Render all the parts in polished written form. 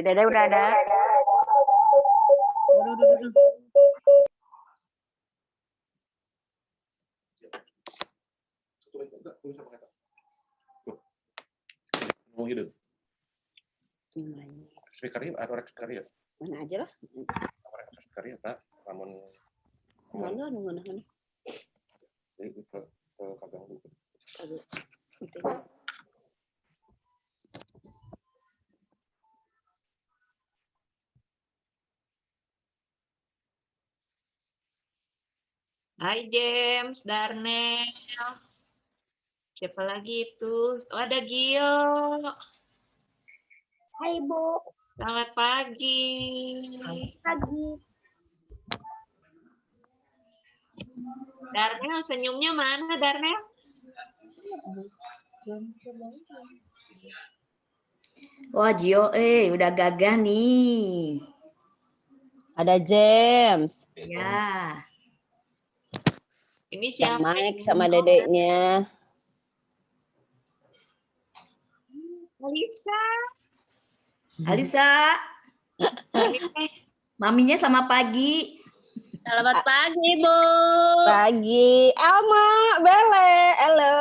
Dede udah ada. Mau hidup. Speakernya atau rek speakernya? Mana aja lah. Rek speakernya tak, namun Mana. Saya ke kagang dulu. Aduh. Hai James, Darnel. Siapa lagi itu? Oh, ada Gio. Hai Bu. Selamat pagi. Pagi. Darnel, senyumnya mana Darnel? Wah Gio, udah gagah nih. Ada James. Ya. Ini Ada siapa? Mike sama dedeknya. Alisa. Alisa, maminya sama pagi. Selamat pagi Bu. Pagi. Elma, Bele. Halo.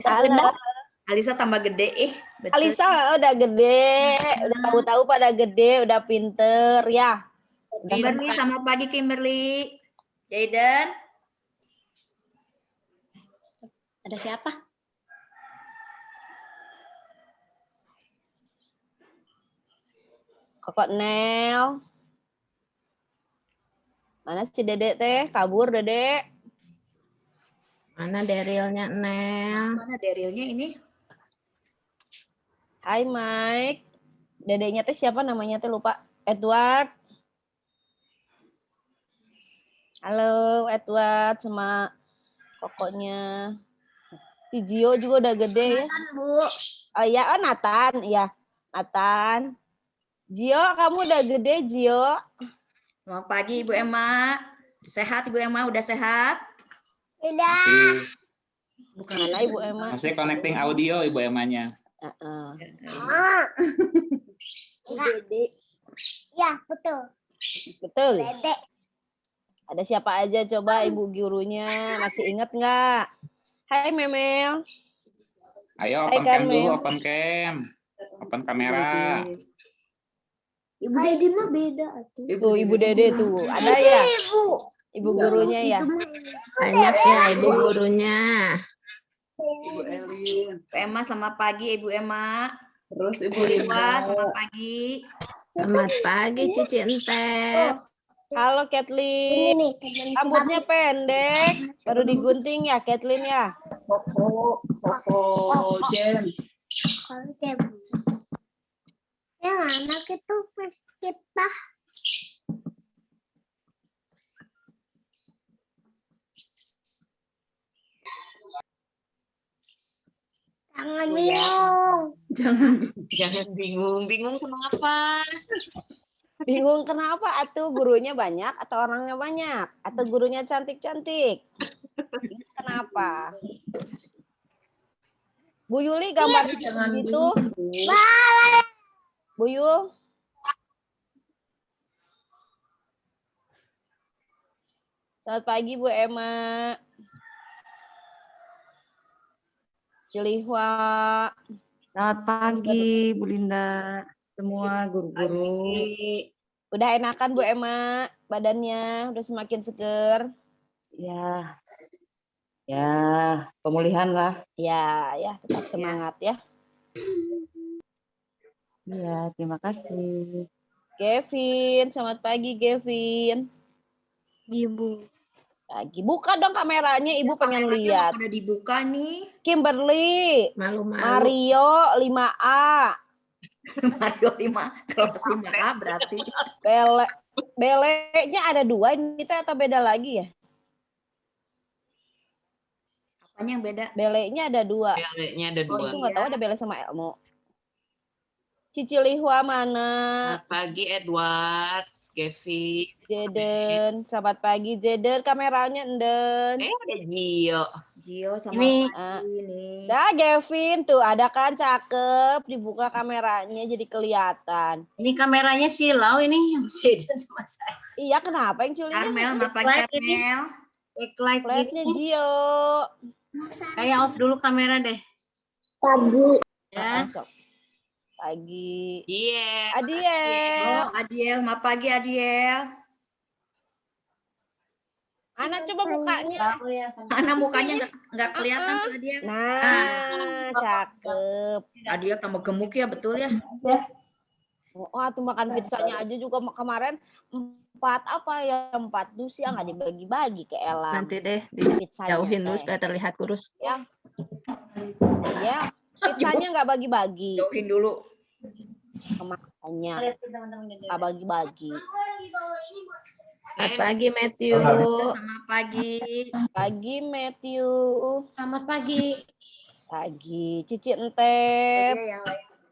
Halo. Alisa tambah gede, betul. Alisa udah gede, udah tahu-tahu pada gede, udah pinter ya. Kimberly sama pagi Kimberly. Jaden. Ada siapa? Kokok Nel. Mana si Dedek teh? Kabur Dedek. Mana Daryl-nya Nel? Mana Darylnya ini? Hai Mike. Dedeknya teh siapa namanya teh lupa. Edward. Halo Edward sama kokoknya. Si Gio juga udah gede ya. Bu. Oh iya, Nathan. Iya, Nathan. Gio, kamu udah gede, Gio. Selamat pagi Ibu Emma. Sehat Ibu Emma, udah sehat? Udah. Mana Ibu Emma? Masih connecting audio Ibu Emanya. Dede. Ya, betul. Betul. Dede. Ada siapa aja coba Ibu gurunya? Masih ingat nggak? Hai Memel. Ayo Hai, open cam dulu, Carmel. open cam. Open kamera. Ibu Dede mah beda tuh. Tuh Ibu Dede tuh. Ada ya? Ibu gurunya ya? Banyak ya Ibu gurunya. Ibu Emma selamat pagi Ibu Emma. Terus Ibu Ibu Liwa selamat pagi. Selamat pagi Cici Entet. Halo Kathleen. Ini nih. Rambutnya pendek. Baru digunting ya Kathleen ya? Koko James. Yang anak itu pas kita. Jangan bingung. Jangan bingung. Bingung kenapa? Bingung kenapa? Atau gurunya banyak atau orangnya banyak? Atau gurunya cantik-cantik? Kenapa? Bu Yuli gambar gitu. Bu Yul. Selamat pagi Bu Emma. Cilihwa. Selamat pagi Bu Linda. Semua guru-guru. Udah enakan Bu Emma badannya, udah semakin seger. Ya. Ya, pemulihan lah. Ya, tetap semangat ya. Iya, terima kasih. Kevin, selamat pagi Kevin. Ibu. Lagi buka dong kameranya, Ibu pengen Kameranya lihat. udah dibuka nih. Kimberly, Malu-malu. Mario 5A. Mario 5 kelas 5A berarti. Belenya ada 2 ini teh atau beda lagi ya? Apanya yang beda? Belenya ada 2. Belenya ada Oh, 2. Itu nggak tahu ada Bele sama Elmo. Cici Lihua mana? Selamat pagi Edward. Kevin. Jaden, selamat pagi Jaden, kameranya Enden. Ada Gio. Gio sama Ini- Pagi nih. Dah Gavin tuh ada kan cakep, dibuka kameranya jadi kelihatan. Ini kameranya silau ini yang Jaden sama saya. Iya kenapa yang culinya? Karmel, sama Pagi Backlight ini. Karmel. Backlight Flatnya gini. Gio. Kayak off dulu kamera deh. Pagi. Ya. Masuk. Pagi. Iya. Adiel. Oh, Adiel, sama Pagi Adiel. Anak coba mukanya. Mana mukanya nggak kelihatan tuh Adiel. Nah, cakep. Adiel tambah gemuk ya, betul ya? Oh, tuh makan pizzanya aja juga kemarin 4 apa ya? 4 dus ya nggak dibagi-bagi ke Elang. Nanti deh Pizzanya dijauhin dulu teh. supaya terlihat kurus. Ya, pizzanya nggak bagi-bagi. Jauhin dulu. Kemakannya nggak bagi-bagi. Selamat pagi Matthew. Sama Pagi. Pagi Matthew. Selamat pagi. Pagi Cici Entep.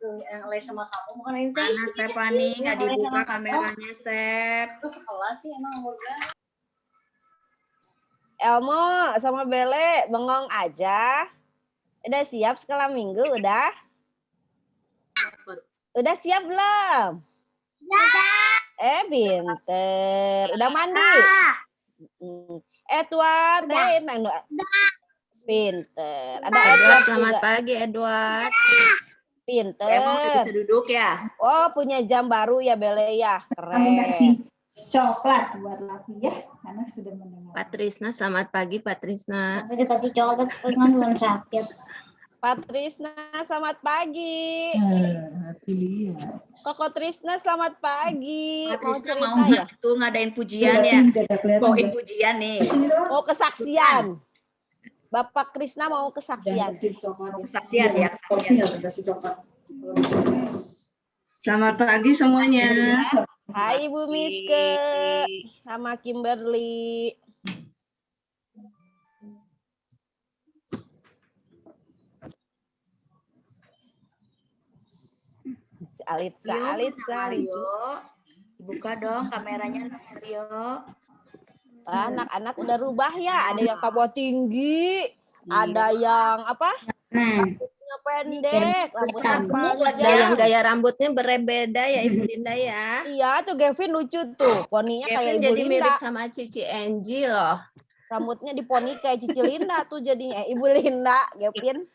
Yang lain sama kamu bukan ini. Mana Stefani, nggak dibuka kameranya, Step. Itu sekolah sih emang Morgan. Elmo sama Bele bengong aja. Udah siap sekolah minggu udah? Udah siap belum? Pinter. Udah mandi? Edward, pinter. Ada Edward, Edward selamat juga. pagi Edward. Pinter. Emang udah bisa duduk ya? Oh, punya jam baru ya Bele ya. Keren. Coklat buat Lavi ya, karena sudah mendengar. Patrisna, selamat pagi Patrisna. Aku dikasih coklat kan belum sakit. Patrisna, selamat pagi. Hati lihat. Koko Trisna, selamat pagi. Patrisna cerita mau ya? tuh ngadain pujian ya? Bawain pujian nih. Mau kesaksian. Bapak Krisna mau kesaksian. Mau kesaksian ya, kesaksian. Selamat pagi semuanya. Hai Bu Miske sama Kimberly. Alitza, Rio, Alitza. mana Mario? Buka dong kameranya Mario. Anak-anak udah rubah ya. Ada yang kabut tinggi, ada yang apa? Rambutnya pendek, rambutnya gemuk lagi Ada ya. yang gaya rambutnya berbeda ya Ibu Linda ya. Iya tuh Gavin lucu tuh. Poninya kayak Kevin Ibu jadi Linda. mirip sama Cici Angie loh. Rambutnya diponi kayak Cici Linda tuh jadinya. Ibu Linda, Gavin.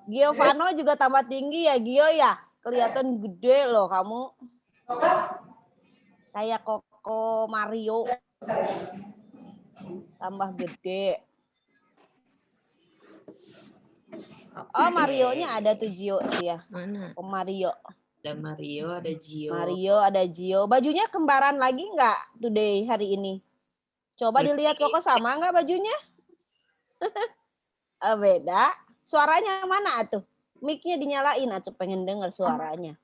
Giovanno juga tambah tinggi ya, Gio ya. Kelihatan gede loh kamu. Kayak Koko Mario. Tambah gede. Oh, Marionya ada tuh Gio tuh ya. Mana? Oh, Mario. Ada Mario, ada Gio. Mario, ada Gio. Bajunya kembaran lagi nggak today hari ini? Coba dilihat Koko sama nggak bajunya? Beda. Suaranya mana tuh? Mic-nya dinyalain atau pengen dengar suaranya.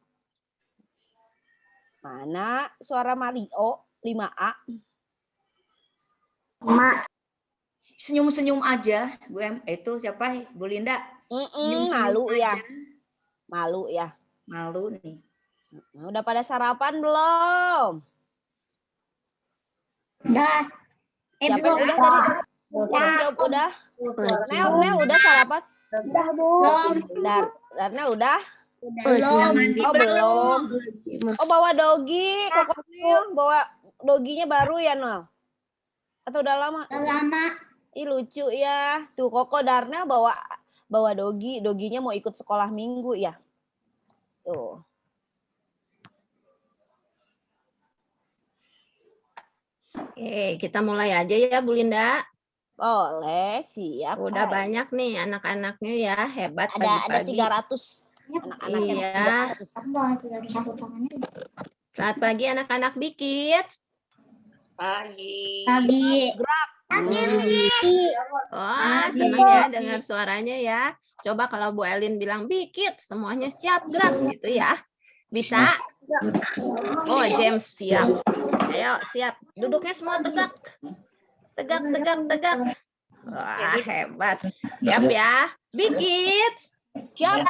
Mana suara Mario 5A? Senyum-senyum aja. Itu siapa? Bu Linda. Malu ya. aja. Malu ya. Malu nih. Udah pada sarapan belum? Udah. Siapa belum. udah tadi? Siap udah. Nel udah sarapan? Belum. Darna udah? Udah mandi Oh, belum? Oh, bawa dogi. Koko Nel bawa doginya baru ya, Nel? Atau udah lama? Udah lama. Ih, lucu ya. Tuh Koko Darna bawa dogi. Doginya mau ikut sekolah minggu ya. Tuh. Oke, kita mulai aja ya Bu Linda. Boleh, siap. Udah Hai. banyak nih anak-anaknya ya, hebat Ada pagi-pagi. 300 anak-anaknya. Iya. 300. Aku mau tinggal satu tangannya. Selamat pagi anak-anak Bikit. Pagi. Pagi. Wah, senang ya dengar suaranya ya. Coba kalau Bu Elin bilang Bikit, semuanya siap gerak gitu ya. Bisa? Oh, James siap. Ayo, siap. Duduknya semua tegak. Tegak, tegak, tegak. Wah, hebat. Siap ya. Bikit. Siap.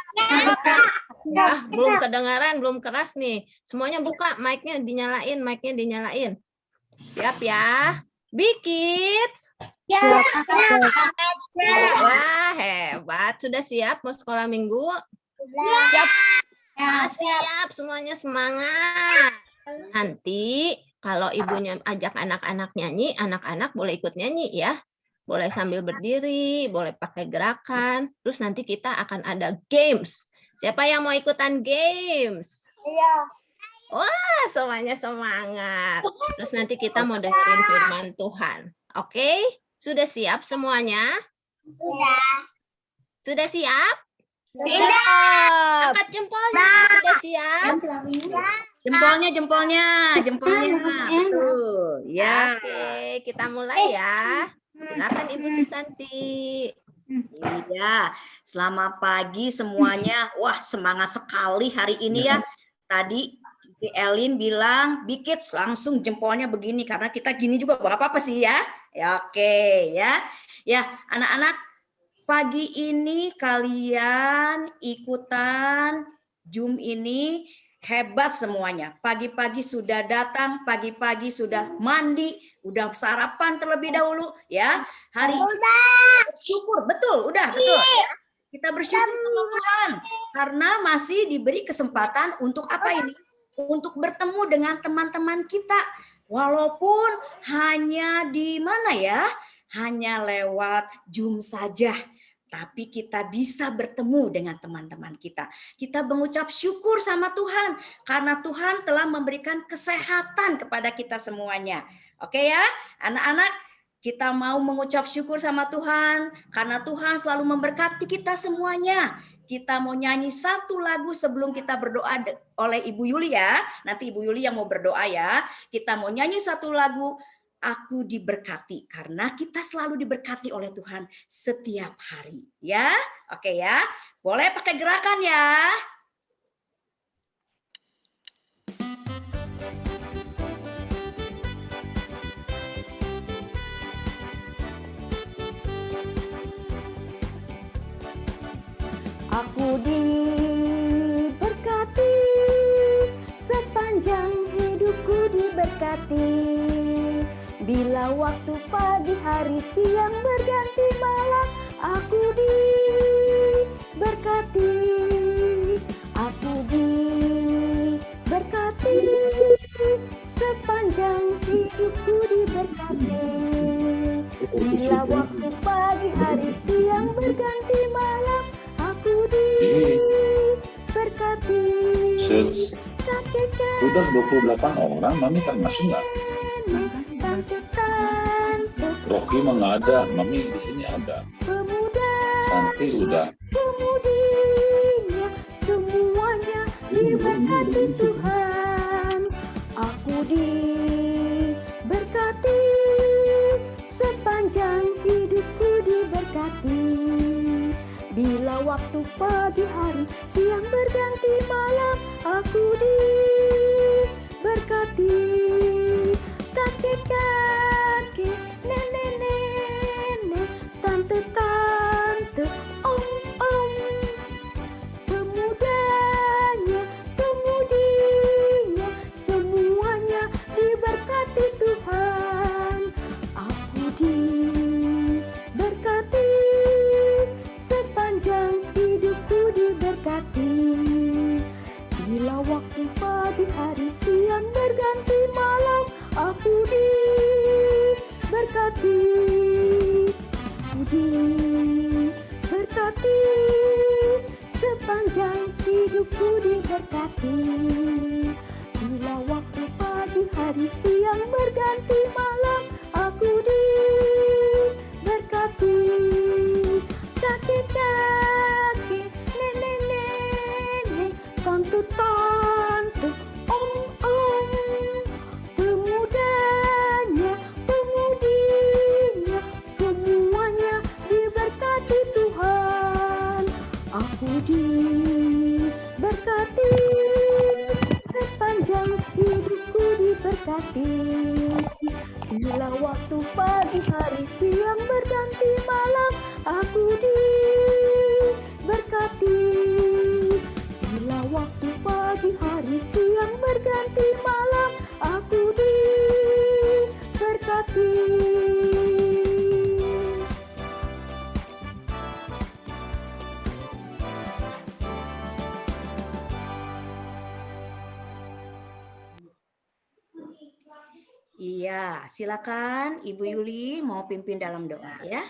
Belum kedengaran, belum keras nih. Semuanya buka, mic-nya dinyalain. Siap ya. Bikit. Wah, hebat. Sudah siap mau sekolah minggu? Siap. Siap, semuanya semangat. Nanti kalau ibunya ajak anak-anak nyanyi, anak-anak boleh ikut nyanyi ya. Boleh sambil berdiri, boleh pakai gerakan. Terus nanti kita akan ada games. Siapa yang mau ikutan games? Iya. Wah, semuanya semangat. Terus nanti kita mau dengerin firman Tuhan. Oke? Sudah siap semuanya? Sudah siap? Siap. Angkat jempolnya. Sudah siap? Jempolnya. Betul. Ya. Oke, kita mulai ya. Silakan Ibu Susanti. Iya, selamat pagi semuanya. Wah, semangat sekali hari ini ya. Tadi Cici Elin bilang, Bikit langsung jempolnya begini karena kita gini juga gak apa-apa sih ya. Ya oke ya. Ya, anak-anak, pagi ini kalian ikutan Zoom ini hebat semuanya. Pagi-pagi sudah datang, pagi-pagi sudah mandi, udah sarapan terlebih dahulu ya. Hari ini bersyukur, betul. Kita bersyukur sama Tuhan karena masih diberi kesempatan untuk apa ini? Untuk bertemu dengan teman-teman kita. Walaupun hanya di mana ya? Hanya lewat Zoom saja. Tapi kita bisa bertemu dengan teman-teman kita. Kita mengucap syukur sama Tuhan. Karena Tuhan telah memberikan kesehatan kepada kita semuanya. Oke ya, anak-anak, kita mau mengucap syukur sama Tuhan. Karena Tuhan selalu memberkati kita semuanya. Kita mau nyanyi satu lagu sebelum kita berdoa oleh Ibu Yuli ya. Nanti Ibu Yuli yang mau berdoa ya. Kita mau nyanyi satu lagu. Aku diberkati karena kita selalu diberkati oleh Tuhan setiap hari ya. Oke ya. Boleh pakai gerakan ya. Aku diberkati sepanjang hidupku diberkati. Bila waktu pagi hari siang berganti malam, aku diberkati. Aku diberkati sepanjang hidupku diberkati. Bila waktu pagi hari siang berganti malam, aku diberkati. Udah 28 orang, Mami kan masuk nggak? Rocky mah nggak ada, Mami di sini ada. Santi udah. Kemudinya semuanya diberkati Tuhan. Aku diberkati sepanjang hidupku diberkati. Bila waktu pagi hari siang berganti malam, aku diberkati. Kakek-kakek, nenek-nenek, tante-tante, om-om, pemudanya, pemudinya, semuanya diberkati Tuhan. Aku diberkati sepanjang hidupku diberkati. Bila waktu pagi hari siang berganti malam, aku diberkati. Aku diberkati sepanjang hidupku diberkati. Bila waktu pagi hari siang berganti malam, aku diberkati. Kakek-kakek, nenek-nenek, tante-tante, om-om, pemudanya, pemudinya, semuanya diberkati Tuhan. Aku diberkati sepanjang hidupku diberkati. Bila waktu pagi hari siang berganti malam, aku diberkati. Bila Iya, silakan Ibu Yuli mau pimpin dalam doa ya.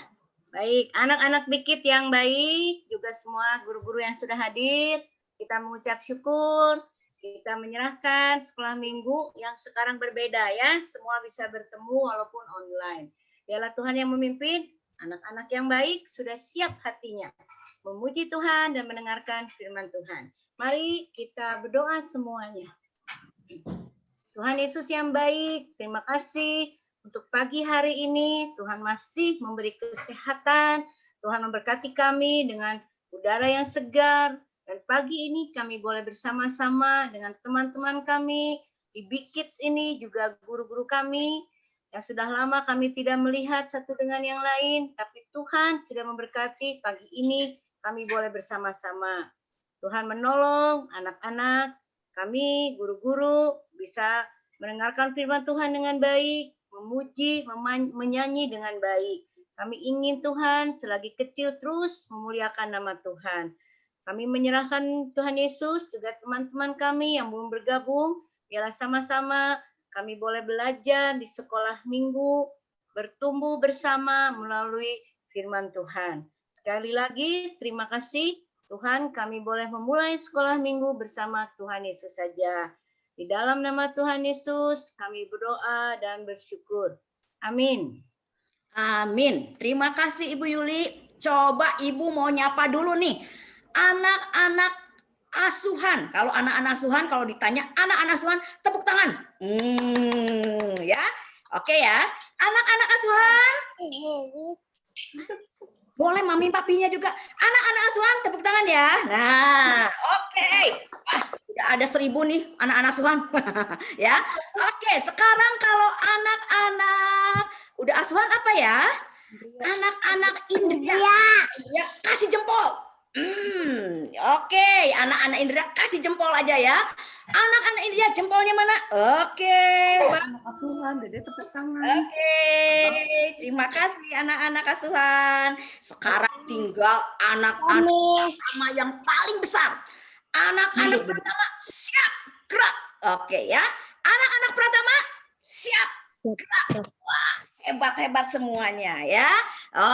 Baik, anak-anak Bikit yang baik, juga semua guru-guru yang sudah hadir, kita mengucap syukur, kita menyerahkan sekolah minggu yang sekarang berbeda ya, semua bisa bertemu walaupun online. Biarlah Tuhan yang memimpin, anak-anak yang baik sudah siap hatinya, memuji Tuhan dan mendengarkan firman Tuhan. Mari kita berdoa semuanya. Tuhan Yesus yang baik, terima kasih untuk pagi hari ini. Tuhan masih memberi kesehatan, Tuhan memberkati kami dengan udara yang segar, dan pagi ini kami boleh bersama-sama dengan teman-teman kami di Big Kids ini, juga guru-guru kami yang sudah lama kami tidak melihat satu dengan yang lain, tapi Tuhan sudah memberkati pagi ini kami boleh bersama-sama. Tuhan menolong anak-anak kami, guru-guru, bisa mendengarkan firman Tuhan dengan baik, memuji, menyanyi dengan baik. Kami ingin Tuhan selagi kecil terus memuliakan nama Tuhan. Kami menyerahkan Tuhan Yesus juga teman-teman kami yang belum bergabung, biarlah sama-sama kami boleh belajar di sekolah minggu, bertumbuh bersama melalui firman Tuhan. Sekali lagi terima kasih Tuhan, kami boleh memulai sekolah minggu bersama Tuhan Yesus saja. Di dalam nama Tuhan Yesus kami berdoa dan bersyukur. Amin. Amin. Terima kasih Ibu Yuli. Coba Ibu mau nyapa dulu nih. Anak-anak asuhan. Kalau anak-anak asuhan, kalau ditanya anak-anak asuhan, tepuk tangan. Ya. Oke ya. Anak-anak asuhan. Boleh mami papinya juga. Anak-anak asuhan tepuk tangan ya. Nah, oke. Udah ada 1000 nih anak-anak asuhan. Ya. Oke, sekarang kalau anak-anak udah asuhan apa ya? Anak-anak Indria. Ya, kasih jempol. Oke, anak-anak Indria kasih jempol aja ya. Anak-anak Indria jempolnya mana? Oke. Anak asuhan, Dede tepuk tangan. Oke, terima kasih anak-anak asuhan. Sekarang tinggal anak-anak pertama yang paling besar. Anak-anak pertama siap gerak. Oke ya, anak-anak pertama siap gerak. Wah, hebat-hebat semuanya ya.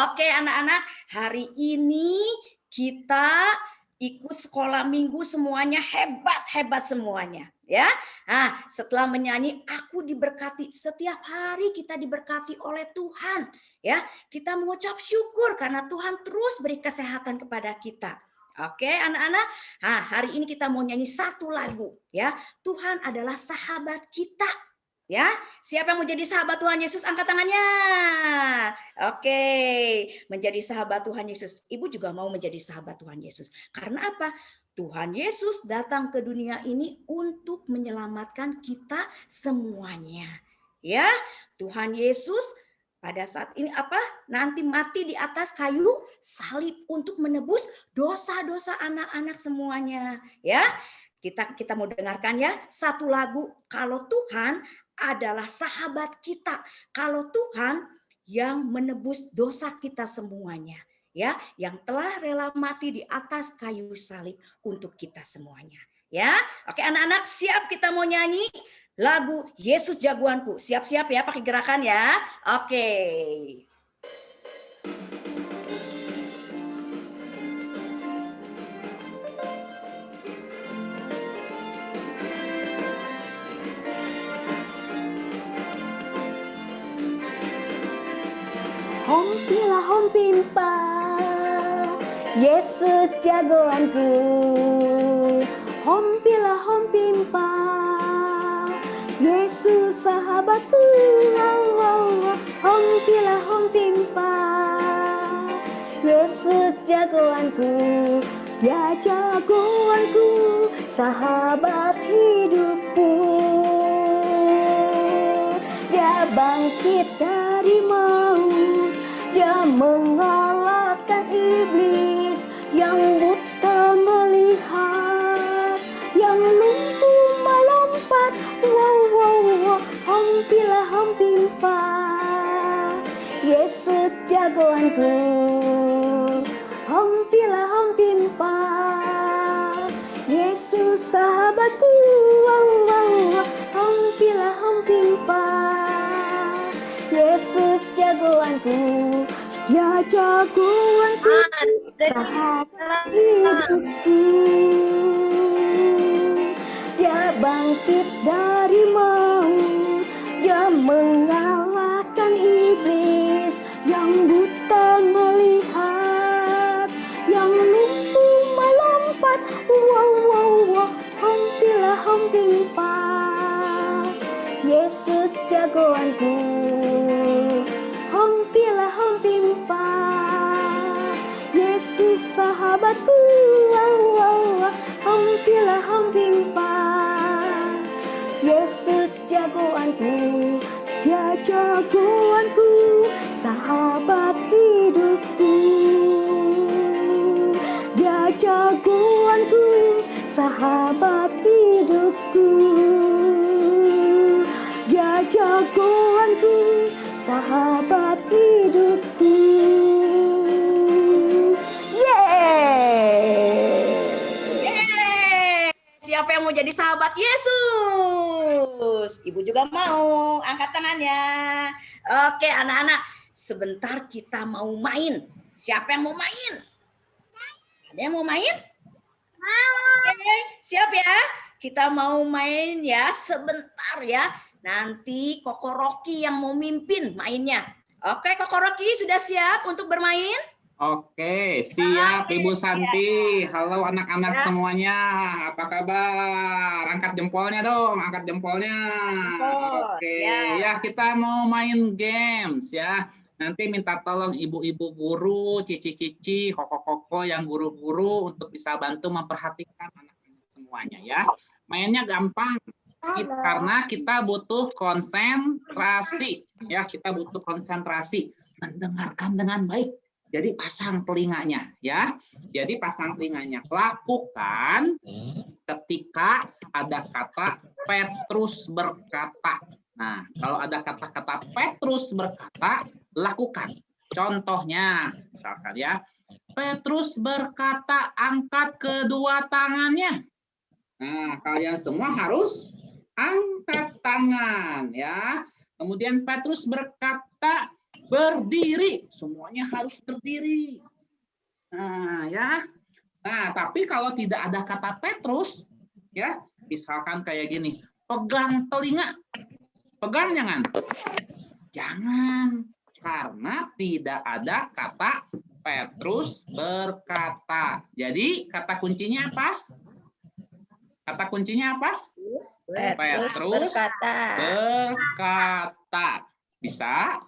Oke anak-anak, hari ini kita ikut sekolah minggu semuanya hebat-hebat semuanya ya. Nah, setelah menyanyi aku diberkati, setiap hari kita diberkati oleh Tuhan ya. Kita mengucap syukur karena Tuhan terus beri kesehatan kepada kita. Oke anak-anak, nah, hari ini kita mau nyanyi satu lagu ya. Tuhan adalah sahabat kita. Ya, siapa yang mau jadi sahabat Tuhan Yesus? Angkat tangannya. Oke, menjadi sahabat Tuhan Yesus. Ibu juga mau menjadi sahabat Tuhan Yesus. Karena apa? Tuhan Yesus datang ke dunia ini untuk menyelamatkan kita semuanya. Ya, Tuhan Yesus pada saat ini apa? Nanti mati di atas kayu salib untuk menebus dosa-dosa anak-anak semuanya. Ya, kita mau dengarkan ya satu lagu. Kalau Tuhan adalah sahabat kita, kalau Tuhan yang menebus dosa kita semuanya, ya, yang telah rela mati di atas kayu salib untuk kita semuanya, ya. Oke anak-anak, siap kita mau nyanyi lagu Yesus Jagoanku. Siap-siap ya, pakai gerakan ya. Oke. Hompilah hompimpa, Yesus jagoanku. Hompilah hompimpa, Yesus sahabatku. Hompilah hompimpa, Yesus jagoanku. Dia jagoanku, sahabat hidupku. Dia bangkit dari maut, dia mengalahkan iblis. Yang buta melihat, yang lumpuh melompat. Hompilah hompimpa, Yesus jagoanku. Hompilah hompimpa, Yesus sahabatku. Hompilah hompimpa, jagoanku, sahabat hidupku. Dia bangkit dari maut, dia mengalahkan iblis, yang buta melihat, yang lumpuh melompat. Wow, wow, wow, hentilah hempa. Yesus jagoanku, hempilah hempimpa. Yesus sahabatku, wow, wow, wow, hempilah hempimpa. Yesus jagoanku, dia jagoanku, sahabat hidupku. Dia jagoanku, sahabat hidupku. Dia jagoanku, sahabat hidupku. Yeay! Siapa yang mau jadi sahabat Yesus? Ibu juga mau, angkat tangannya. Oke anak-anak, sebentar kita mau main. Siapa yang mau main? Ada yang mau main? Oke, siap ya? Kita mau main ya, sebentar ya. Nanti Koko Rocky yang mau mimpin mainnya. Oke, Koko Rocky sudah siap untuk bermain? Oke, siap Ibu Santi. Halo anak-anak Ya. semuanya. Apa kabar? Angkat jempolnya dong, angkat jempolnya. Jempol, Oke, ya. ya kita mau main games ya. Nanti minta tolong ibu-ibu guru, cici-cici, koko-koko yang guru-guru untuk bisa bantu memperhatikan anak-anak semuanya ya. Mainnya gampang. Karena kita butuh konsentrasi ya, kita butuh konsentrasi, mendengarkan dengan baik. Jadi pasang telinganya ya. Jadi pasang telinganya. Lakukan ketika ada kata Petrus berkata. Nah, kalau ada kata-kata Petrus berkata, lakukan. Contohnya, misalkan ya, Petrus berkata, angkat kedua tangannya. Nah, kalian semua harus angkat tangan ya. Kemudian Petrus berkata, berdiri. Semuanya harus berdiri. Nah, ya. Nah, tapi kalau tidak ada kata Petrus, ya, misalkan kayak gini, pegang telinga. Pegang jangan? Jangan, karena tidak ada kata Petrus berkata. Jadi kata kuncinya apa? Kata kuncinya apa? Petrus berkata. Bisa?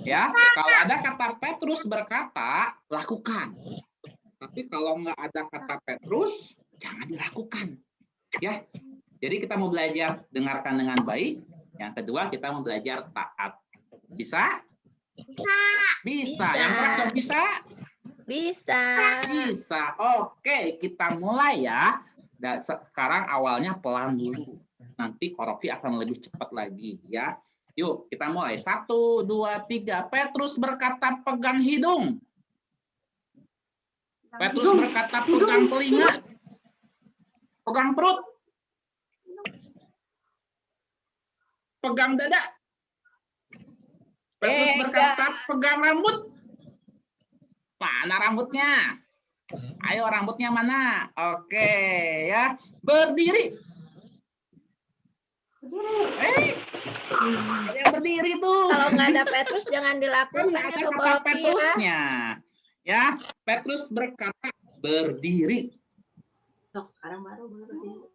Ya. Kalau ada kata Petrus berkata, lakukan. Tapi kalau nggak ada kata Petrus, jangan dilakukan. Ya. Jadi kita mau belajar dengarkan dengan baik. Yang kedua, kita mau belajar taat. Bisa? Bisa. Yang keras dong, bisa? Bisa. Oke, kita mulai ya. Dan sekarang awalnya pelan dulu. Nanti Koroki akan lebih cepat lagi ya. Yuk, kita mulai. 1, 2, 3. Petrus berkata pegang hidung. Petrus berkata pegang telinga. Pegang perut. Pegang dada. Petrus berkata pegang rambut. Mana rambutnya? Ayo rambutnya mana? Oke ya. Berdiri. Ada yang berdiri tuh. Kalau nggak ada Petrus jangan dilakukan. Kan ada kata Petrusnya. Ya, Petrus berkata berdiri.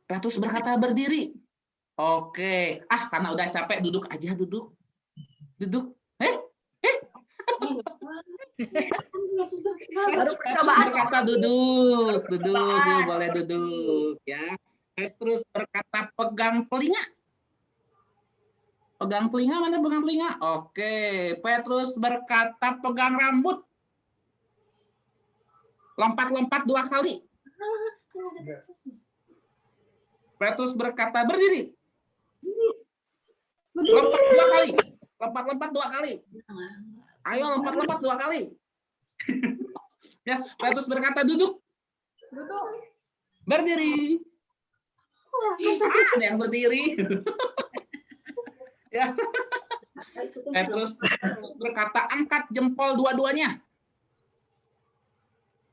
Petrus berkata berdiri. Oke. Karena udah capek duduk aja, duduk. Duduk. Baru percobaan. Berkata duduk. Duduk, boleh duduk ya. Petrus berkata pegang telinga. Pegang telinga, mana pegang telinga? Oke. Petrus berkata pegang rambut. Lompat-lompat 2 kali. Petrus berkata berdiri. Lompat 2 kali. Lompat-lompat 2 kali. Ayo lompat-lompat 2 kali. Ya, Petrus berkata duduk. Berdiri. Ada yang berdiri. Ya. Petrus berkata angkat jempol dua-duanya.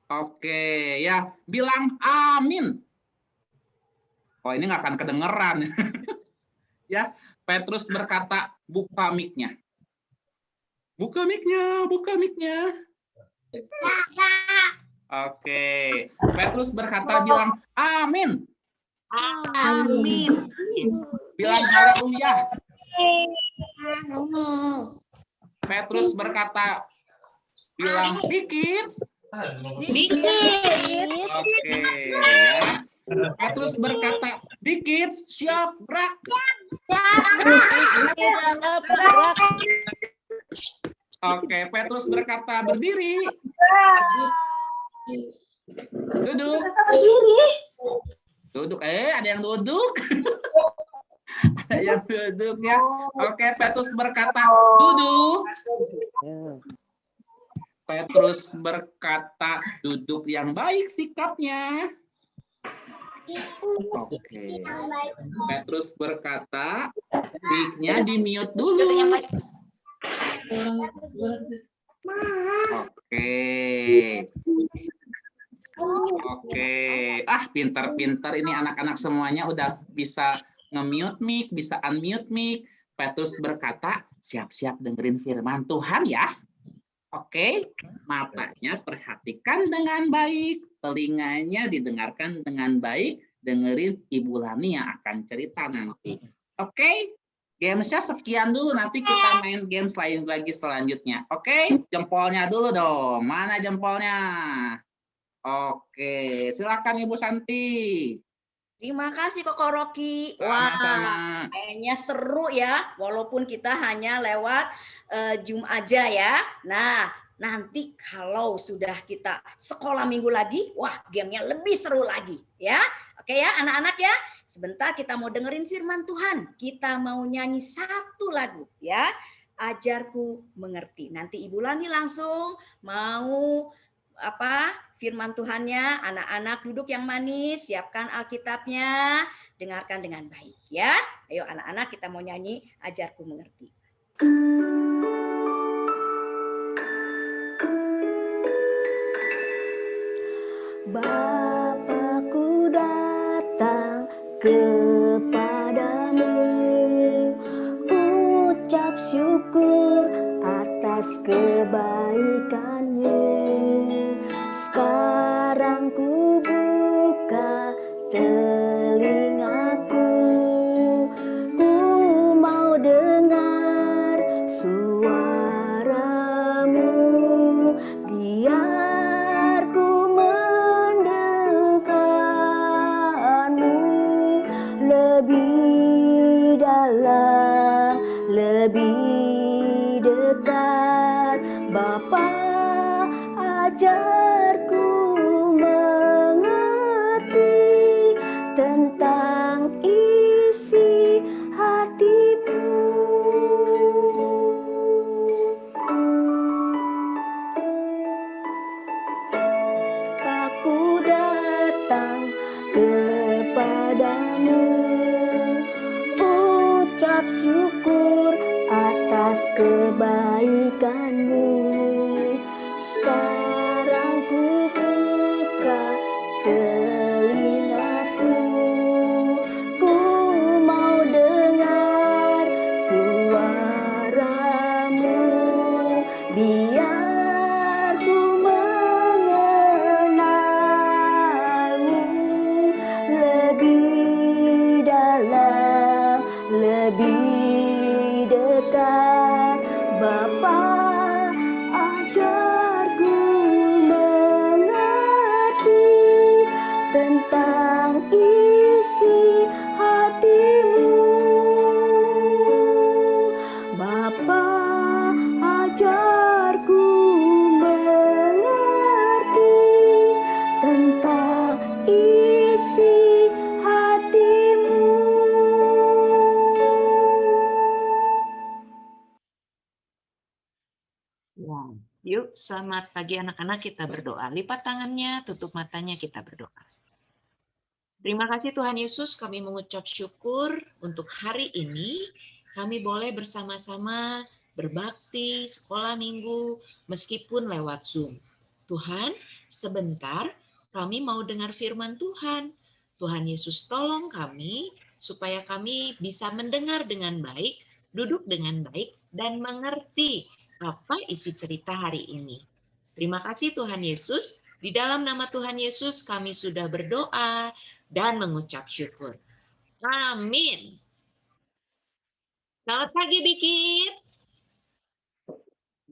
Oke, ya. Bilang amin. Oh, ini nggak akan kedengeran. Ya, Petrus berkata, buka mic-nya. Buka mic-nya, buka mic-nya. Oke, Petrus berkata, bilang amin. Amin. Bilang haleluya. Petrus berkata, bilang dikit. Oke, ya. Petrus berkata, dikit, siap, gerak. Oke, Petrus berkata, berdiri. Duduk. Duduk, ada yang duduk. Ada yang duduk ya. Oke, Petrus berkata, duduk. Petrus berkata, duduk yang baik sikapnya. Oke. Petrus berkata, mic-nya di-mute dulu. Oke. Oke. Pintar-pintar ini anak-anak semuanya udah bisa nge-mute mic, bisa unmute mic. Petrus berkata, siap-siap dengerin firman Tuhan ya. Oke, matanya perhatikan dengan baik, telinganya didengarkan dengan baik, dengerin Ibu Lani yang akan cerita nanti. Oke, gamesnya sekian dulu, nanti kita main games lain lagi selanjutnya. Oke, jempolnya dulu dong, mana jempolnya? Oke, silakan Ibu Santi. Terima kasih Koko Rocky. Sama-sama. Wah, kayaknya seru ya, walaupun kita hanya lewat Zoom aja ya. Nah, nanti kalau sudah kita sekolah minggu lagi, wah gamenya lebih seru lagi ya. Oke ya anak-anak ya, sebentar kita mau dengerin firman Tuhan. Kita mau nyanyi satu lagu ya, Ajarku Mengerti. Nanti Ibu Lani langsung mau firman Tuhannya, anak-anak duduk yang manis, siapkan Alkitabnya, dengarkan dengan baik ya. Ayo anak-anak kita mau nyanyi Ajarku Mengerti. Bapakku datang kepadamu, ucap syukur atas kebaikanmu. Sekarang ku buka telingaku, ku mau dengar suaramu, biar ku mendengarmu lebih dalam, lebih dekat. Bapa, ajarku mengerti tentang isi hatimu. Aku datang kepadamu, ucap syukur atas kebaikanmu. Sekarang ku buka telingaku, ku mau dengar suaramu, biar ku mengenalmu lebih dalam, lebih dekat. Bapa, ajarku mengerti tentang isi hatimu. Bapa, ajarku mengerti tentang isi hatimu. Wow. Yuk, selamat pagi anak-anak, kita berdoa. Lipat tangannya, tutup matanya, kita berdoa. Terima kasih Tuhan Yesus, kami mengucap syukur untuk hari ini. Kami boleh bersama-sama berbakti, sekolah minggu, meskipun lewat Zoom. Tuhan, sebentar kami mau dengar firman Tuhan. Tuhan Yesus tolong kami supaya kami bisa mendengar dengan baik, duduk dengan baik, dan mengerti apa isi cerita hari ini. Terima kasih Tuhan Yesus. Di dalam nama Tuhan Yesus kami sudah berdoa dan mengucap syukur. Amin. Selamat pagi, Bikit.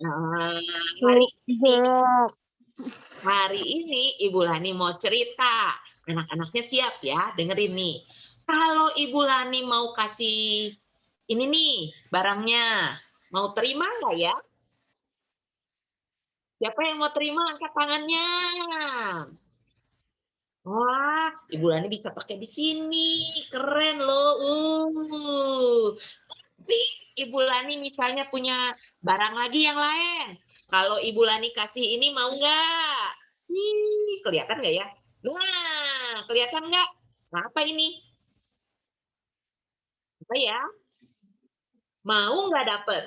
Nah, hari ini Ibu Lani mau cerita. Anak-anaknya siap ya, dengerin nih. Kalau Ibu Lani mau kasih ini nih barangnya, mau terima nggak ya? Siapa yang mau terima? Angkat tangannya. Wah, Ibu Lani bisa pakai di sini. Keren loh. Tapi Ibu Lani misalnya punya barang lagi yang lain. Kalau Ibu Lani kasih ini mau nggak? Kelihatan nggak ya? Nah, kelihatan nggak? Nah, apa ini? Apa ya? Mau nggak dapet?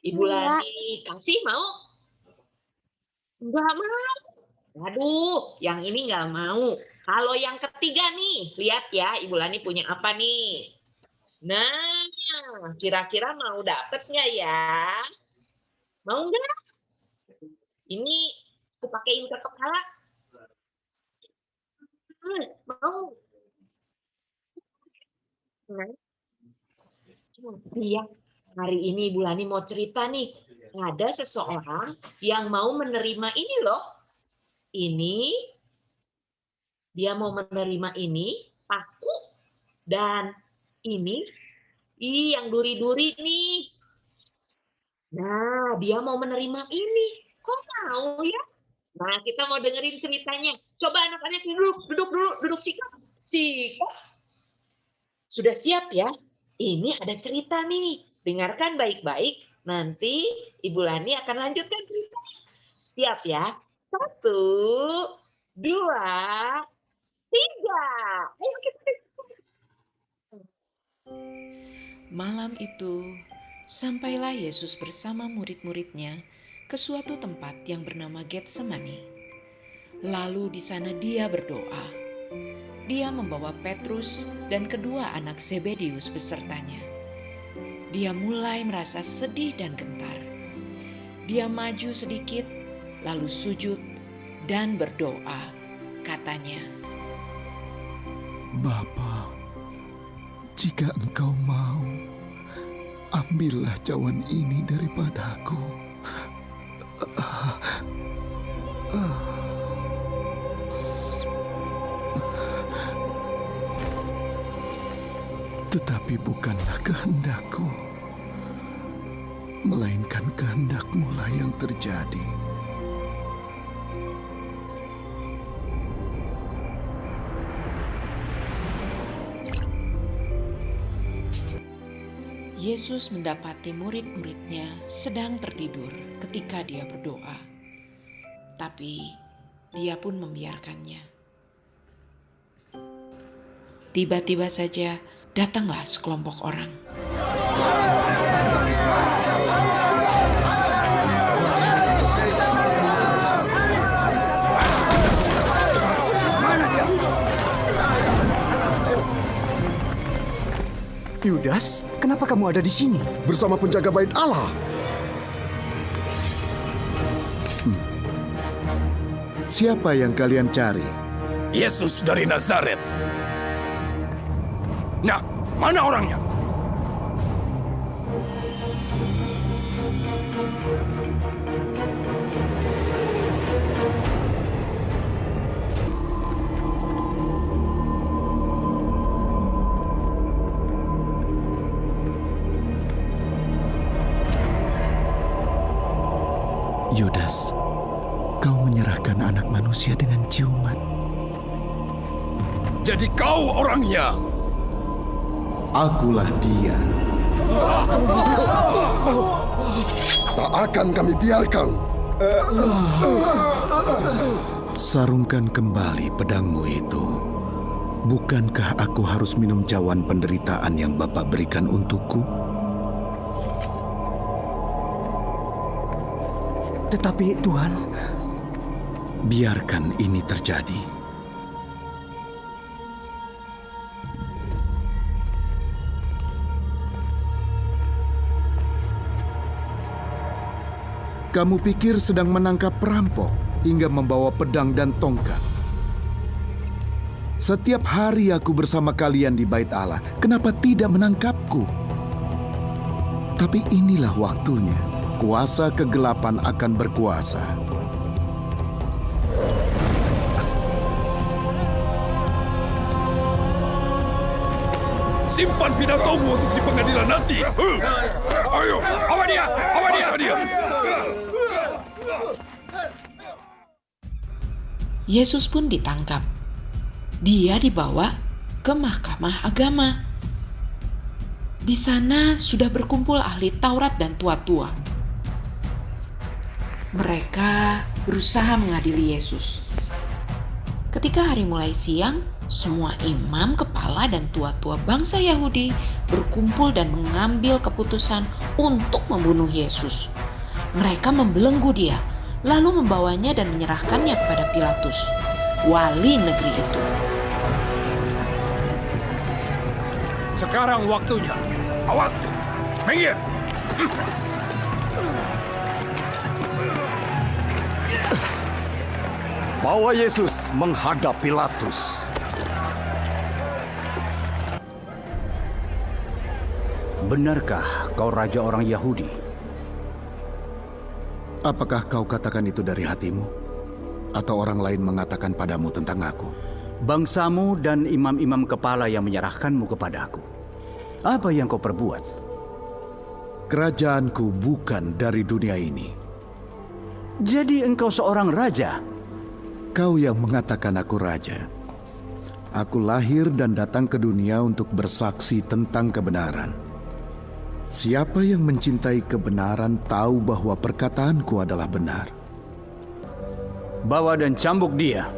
Ibu Lani kasih mau? Nggak mau. Waduh, yang ini nggak mau. Kalau yang ketiga nih, lihat ya Ibu Lani punya apa nih? Nah, kira-kira mau dapet nggak ya? Mau nggak? Ini aku pakein ke kepala. Mau. Nah, iya. Hari ini Ibu Lani mau cerita nih. Ada seseorang yang mau menerima ini loh. Ini, dia mau menerima ini, paku, dan ini, yang duri-duri nih. Nah, dia mau menerima ini. Kok mau ya? Nah, kita mau dengerin ceritanya. Coba anak-anak duduk sikap. Sikap. Sudah siap ya? Ini ada cerita nih. Dengarkan baik-baik. Nanti Ibu Lani akan lanjutkan ceritanya. Siap ya? 1, 2, 3. Ayo kita. Malam itu, sampailah Yesus bersama murid-muridnya ke suatu tempat yang bernama Getsemani. Lalu di sana dia berdoa. Dia membawa Petrus dan kedua anak Zebedius besertanya. Dia mulai merasa sedih dan gentar. Dia maju sedikit, lalu sujud dan berdoa. Katanya, Bapa, jika Engkau mau, ambillah cawan ini daripadaku. Tetapi bukanlah kehendakku, melainkan kehendak-Mu lah yang terjadi. Yesus mendapati murid-muridnya sedang tertidur ketika dia berdoa. Tapi dia pun membiarkannya. Tiba-tiba saja datanglah sekelompok orang. Yudas, kenapa kamu ada di sini? Bersama penjaga bait Allah. Siapa yang kalian cari? Yesus dari Nazaret. Nah, mana orangnya? Yudas, kau menyerahkan anak manusia dengan ciuman. Jadi kau orangnya? Akulah dia. Tak akan kami biarkan. Sarungkan kembali pedangmu itu. Bukankah aku harus minum cawan penderitaan yang Bapa berikan untukku? Tetapi Tuhan, Biarkan ini terjadi. Kamu pikir sedang menangkap perampok hingga membawa pedang dan tongkat. Setiap hari aku bersama kalian di Bait Allah, kenapa tidak menangkapku? Tapi inilah waktunya, kuasa kegelapan akan berkuasa. Simpan pidatomu untuk di pengadilan nanti. Ayo, bawa dia, bawa dia. Yesus pun ditangkap. Dia dibawa ke mahkamah agama. Di sana sudah berkumpul ahli Taurat dan tua-tua. Mereka berusaha mengadili Yesus. Ketika hari mulai siang, semua imam, kepala, dan tua-tua bangsa Yahudi berkumpul dan mengambil keputusan untuk membunuh Yesus. Mereka membelenggu dia, lalu membawanya dan menyerahkannya kepada Pilatus, wali negeri itu. Sekarang waktunya. Awas, minggir. Bawa Yesus menghadap Pilatus. Benarkah kau raja orang Yahudi? Apakah kau katakan itu dari hatimu? Atau orang lain mengatakan padamu tentang aku? Bangsamu dan imam-imam kepala yang menyerahkanmu kepada aku. Apa yang kau perbuat? Kerajaanku bukan dari dunia ini. Jadi engkau seorang raja? Kau yang mengatakan aku raja. Aku lahir dan datang ke dunia untuk bersaksi tentang kebenaran. Siapa yang mencintai kebenaran tahu bahwa perkataanku adalah benar. Bawa dan cambuk dia.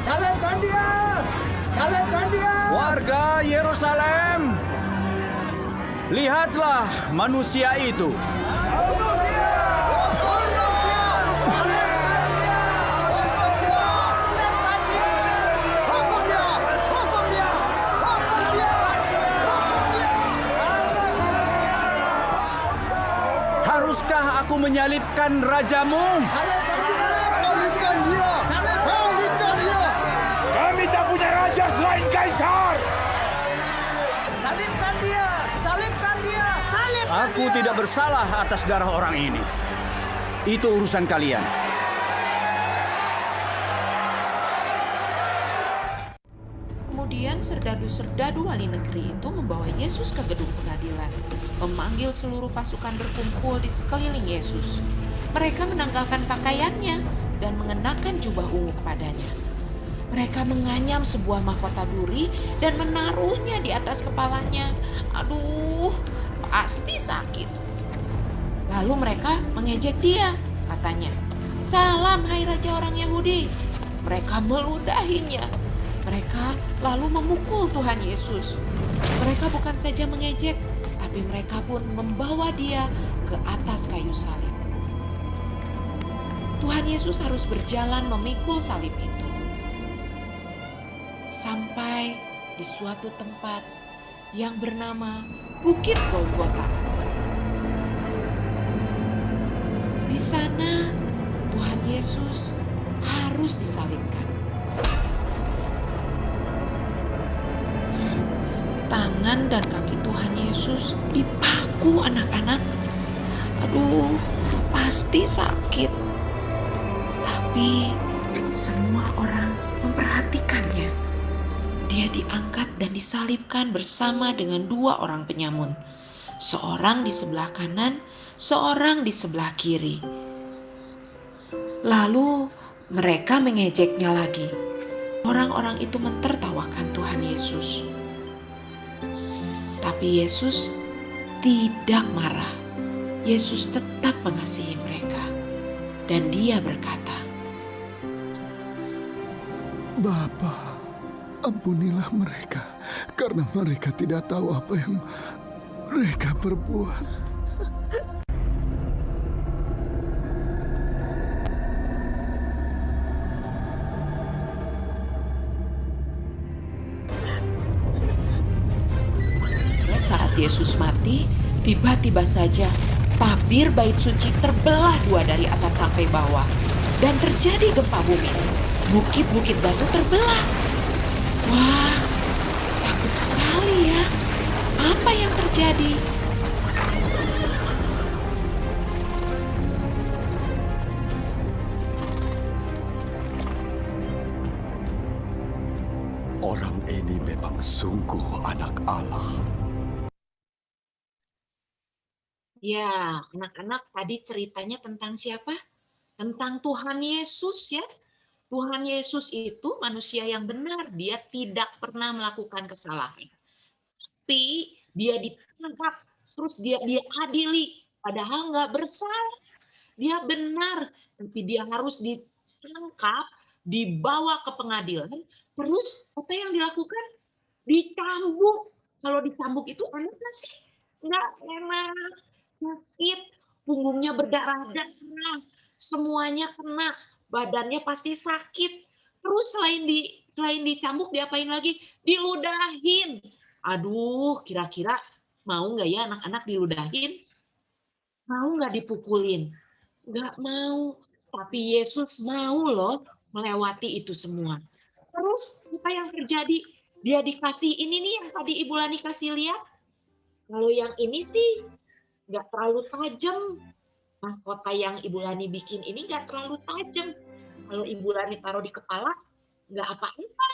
Salibkan dia! Salibkan dia! Warga Yerusalem, lihatlah manusia itu. Haruskah aku menyalibkan rajamu? Salibkan dia! Salibkan dia! Kami tak punya raja selain Kaisar. Salibkan dia! Salibkan dia! Salibkan Aku dia! tidak bersalah atas darah orang ini. Itu urusan kalian. Kemudian serdadu-serdadu wali negeri itu membawa Yesus ke gedung pengadilan, memanggil seluruh pasukan berkumpul di sekeliling Yesus. Mereka menanggalkan pakaiannya dan mengenakan jubah ungu kepadanya. Mereka menganyam sebuah mahkota duri dan menaruhnya di atas kepalanya. Aduh, pasti sakit. Lalu mereka mengejek dia, katanya, "Salam hai Raja orang Yahudi." Mereka meludahinya. Mereka lalu memukul Tuhan Yesus. Mereka bukan saja mengejek, tapi mereka pun membawa dia ke atas kayu salib. Tuhan Yesus harus berjalan memikul salib itu. Sampai di suatu tempat yang bernama Bukit Golgota. Di sana Tuhan Yesus harus disalibkan. Tangan dan kaki Tuhan Yesus dipaku anak-anak. Aduh, pasti sakit. Tapi semua orang memperhatikannya. Dia diangkat dan disalibkan bersama dengan dua orang penyamun. Seorang di sebelah kanan, seorang di sebelah kiri. Lalu mereka mengejeknya lagi. Orang-orang itu mentertawakan Tuhan Yesus. Tapi Yesus tidak marah. Yesus tetap mengasihi mereka. Dan dia berkata, Bapa, Ampunilah mereka, karena mereka tidak tahu apa yang mereka perbuat. Saat Yesus mati, tiba-tiba saja tabir bait suci terbelah dua dari atas sampai bawah. Dan terjadi gempa bumi. Bukit-bukit batu terbelah. Wah, takut sekali ya. Apa yang terjadi? Orang ini memang sungguh anak Allah. Ya, anak-anak tadi ceritanya tentang siapa? Tentang Tuhan Yesus ya. Tuhan Yesus itu manusia yang benar. Dia tidak pernah melakukan kesalahan. Tapi dia ditangkap, terus dia adili. Padahal nggak bersalah. Dia benar, tapi dia harus ditangkap, dibawa ke pengadilan. Terus apa yang dilakukan? Dicambuk. Kalau dicambuk itu enak nggak sih? Nggak enak. Sakit, punggungnya berdarah-darah, semuanya kena, badannya pasti sakit. Terus selain dicambuk, diapain lagi? Diludahin. Aduh, kira-kira mau nggak ya anak-anak diludahin? Mau nggak dipukulin? Nggak mau. Tapi Yesus mau loh melewati itu semua. Terus apa yang terjadi? Dia dikasih ini nih yang tadi Ibu Lani kasih lihat. Kalau yang ini sih nggak terlalu tajam. Mahkota yang Ibu Lani bikin ini nggak terlalu tajam. Kalau Ibu Lani taruh di kepala, nggak apa-apa.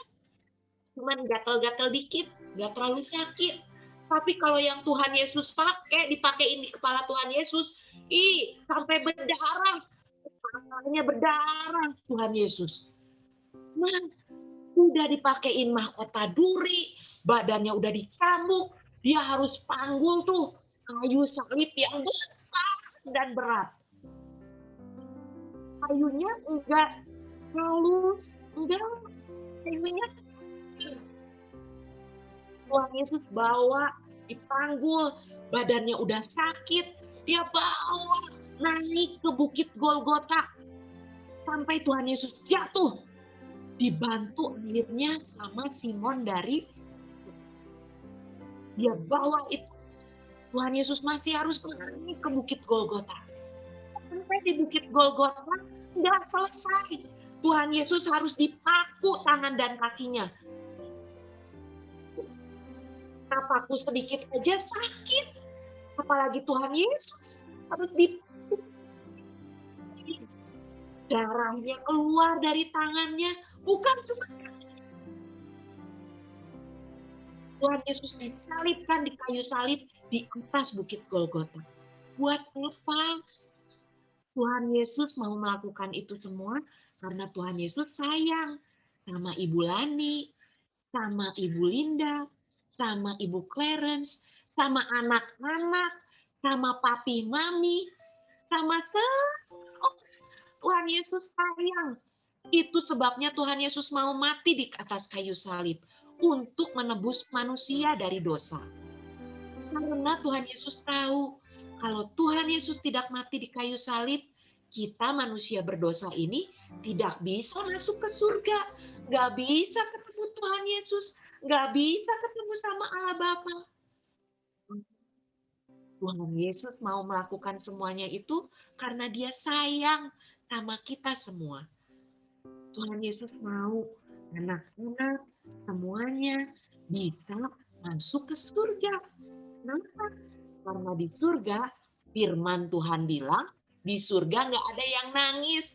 Cuman gatal-gatal dikit, nggak terlalu sakit. Tapi kalau yang Tuhan Yesus dipakein di kepala Tuhan Yesus, sampai berdarah. Kepalanya berdarah Tuhan Yesus. Nah, udah dipakein mahkota duri, badannya udah dicambuk, dia harus panggul tuh kayu salib yang besar dan berat. Kayunya enggak halus, enggak. Kayunya Tuhan Yesus bawa, dipanggul, badannya udah sakit, dia bawa naik ke bukit Golgota. Sampai Tuhan Yesus jatuh, dibantu akhirnya sama Simon dari dia bawa itu. Tuhan Yesus masih harus naik ke bukit Golgota. Sampai di bukit Golgota nggak selesai. Tuhan Yesus harus dipaku tangan dan kakinya. Paku sedikit aja sakit. Apalagi Tuhan Yesus harus dipaku. Darahnya keluar dari tangannya. Bukan cuma Tuhan Yesus disalibkan di kayu salib di atas bukit Golgota. Buat apa? Tuhan Yesus mau melakukan itu semua karena Tuhan Yesus sayang sama Ibu Lani, sama Ibu Linda, sama Ibu Clarence, sama anak-anak, sama papi mami, sama Tuhan Yesus sayang. Itu sebabnya Tuhan Yesus mau mati di atas kayu salib untuk menebus manusia dari dosa. Karena Tuhan Yesus tahu kalau Tuhan Yesus tidak mati di kayu salib, kita manusia berdosa ini tidak bisa masuk ke surga, nggak bisa ketemu Tuhan Yesus, nggak bisa ketemu sama Allah Bapa. Tuhan Yesus mau melakukan semuanya itu karena Dia sayang sama kita semua. Tuhan Yesus mau anak-anak semuanya bisa masuk ke surga. Kenapa? Karena di surga firman Tuhan bilang, di surga nggak ada yang nangis,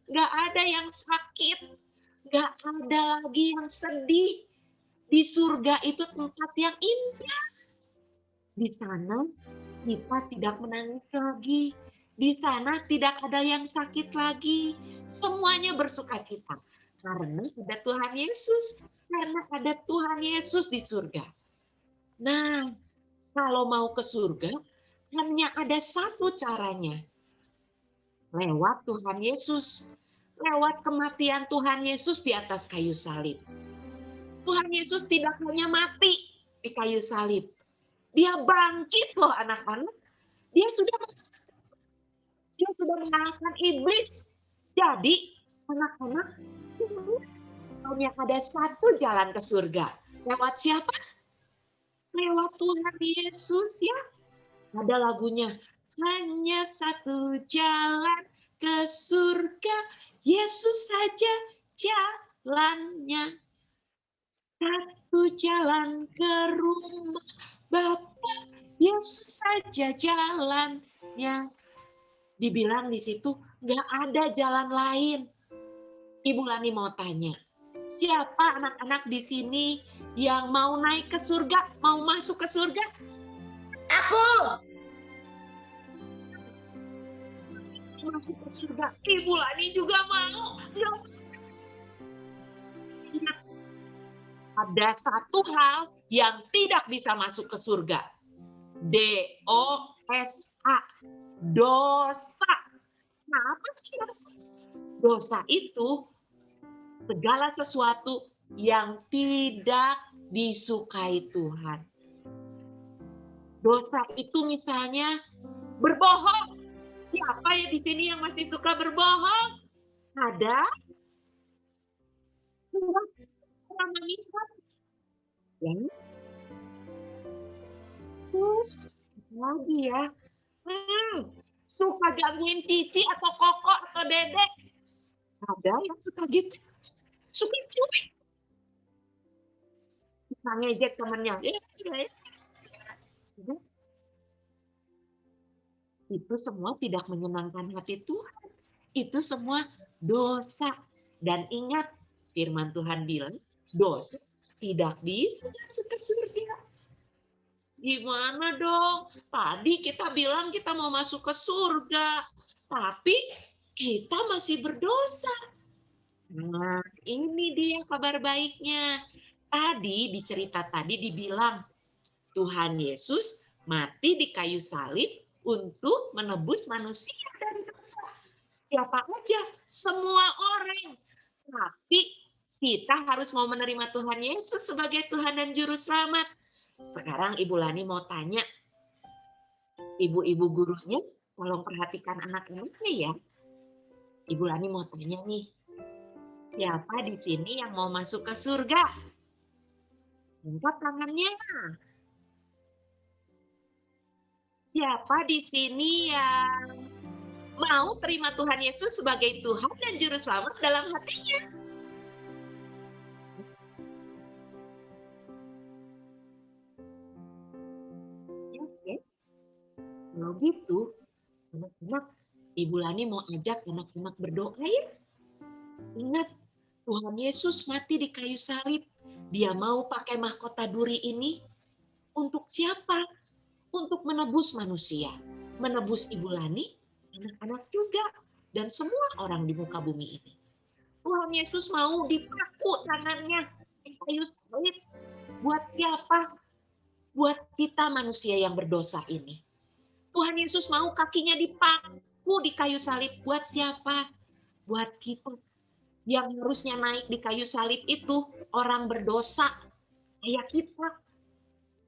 nggak ada yang sakit, nggak ada lagi yang sedih. Di surga itu tempat yang indah. Di sana kita tidak menangis lagi. Di sana tidak ada yang sakit lagi. Semuanya bersukacita. Karena ada Tuhan Yesus. Karena ada Tuhan Yesus di surga. Nah, kalau mau ke surga, hanya ada satu caranya. Lewat Tuhan Yesus. lewat kematian Tuhan Yesus di atas kayu salib. Tuhan Yesus tidak hanya mati di kayu salib. Dia bangkit loh anak-anak. Dia sudah mengalahkan iblis. Jadi anak-anak, hanya ada satu jalan ke surga. Lewat siapa? Lewat Tuhan Yesus ya. Ada lagunya. Hanya satu jalan ke surga. Yesus saja jalannya. Satu jalan ke rumah Bapa. Yesus saja jalannya. Dibilang di situ nggak ada jalan lain. Ibu Lani mau tanya, siapa anak-anak di sini yang mau naik ke surga, mau masuk ke surga? Aku. Masuk ke surga. Ibu Lani juga mau. Ada satu hal yang tidak bisa masuk ke surga. D-O-S-A. Dosa. Nah, apa sih dosa? Dosa itu segala sesuatu yang tidak disukai Tuhan. Dosa itu misalnya berbohong. Siapa ya di sini yang masih suka berbohong? Ada? Selama minggat. Ya. Terus lagi ya. Suka gangguin Cici atau Koko atau Dedek. Ada yang suka gitu. Suka cuek. Suka ngejek temennya. Itu semua tidak menyenangkan hati Tuhan. Itu semua dosa. Dan ingat, firman Tuhan bilang, dosa tidak bisa masuk ke surga. Gimana dong? Tadi kita bilang kita mau masuk ke surga. Tapi kita masih berdosa. Nah, ini dia kabar baiknya. Tadi di cerita tadi dibilang, Tuhan Yesus mati di kayu salib untuk menebus manusia dari dosa. Siapa aja? Semua orang. Tapi kita harus mau menerima Tuhan Yesus sebagai Tuhan dan Juru Selamat. Sekarang Ibu Lani mau tanya, ibu-ibu gurunya, tolong perhatikan anak-anaknya ya. Ibu Lani mau tanya nih, siapa di sini yang mau masuk ke surga? Angkat tangannya. Siapa di sini yang mau terima Tuhan Yesus sebagai Tuhan dan Juru Selamat dalam hatinya? Kalau gitu, anak-anak, Ibu Lani mau ajak anak-anak berdoa ya. Ingat, Tuhan Yesus mati di kayu salib. Dia mau pakai mahkota duri ini untuk siapa? Untuk menebus manusia. Menebus Ibu Lani, anak-anak juga, dan semua orang di muka bumi ini. Tuhan Yesus mau dipaku tangannya di kayu salib. Buat siapa? Buat kita manusia yang berdosa ini. Tuhan Yesus mau kakinya dipaku di kayu salib. Buat siapa? Buat kita. Yang harusnya naik di kayu salib itu orang berdosa. Kayak kita.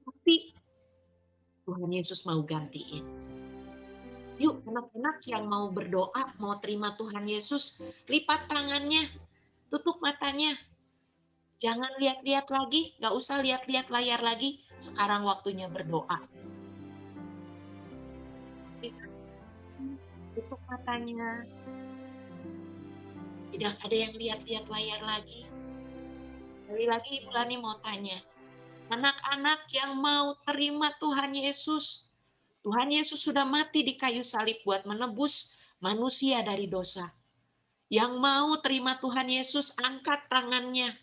Tapi Tuhan Yesus mau gantiin. Yuk anak-anak yang mau berdoa, mau terima Tuhan Yesus, lipat tangannya, tutup matanya. Jangan lihat-lihat lagi, gak usah lihat-lihat layar lagi. Sekarang waktunya berdoa. Tutup matanya. Tidak ada yang lihat-lihat layar lagi. Sekali lagi Ibu Lani mau tanya. Anak-anak yang mau terima Tuhan Yesus. Tuhan Yesus sudah mati di kayu salib buat menebus manusia dari dosa. Yang mau terima Tuhan Yesus, angkat tangannya.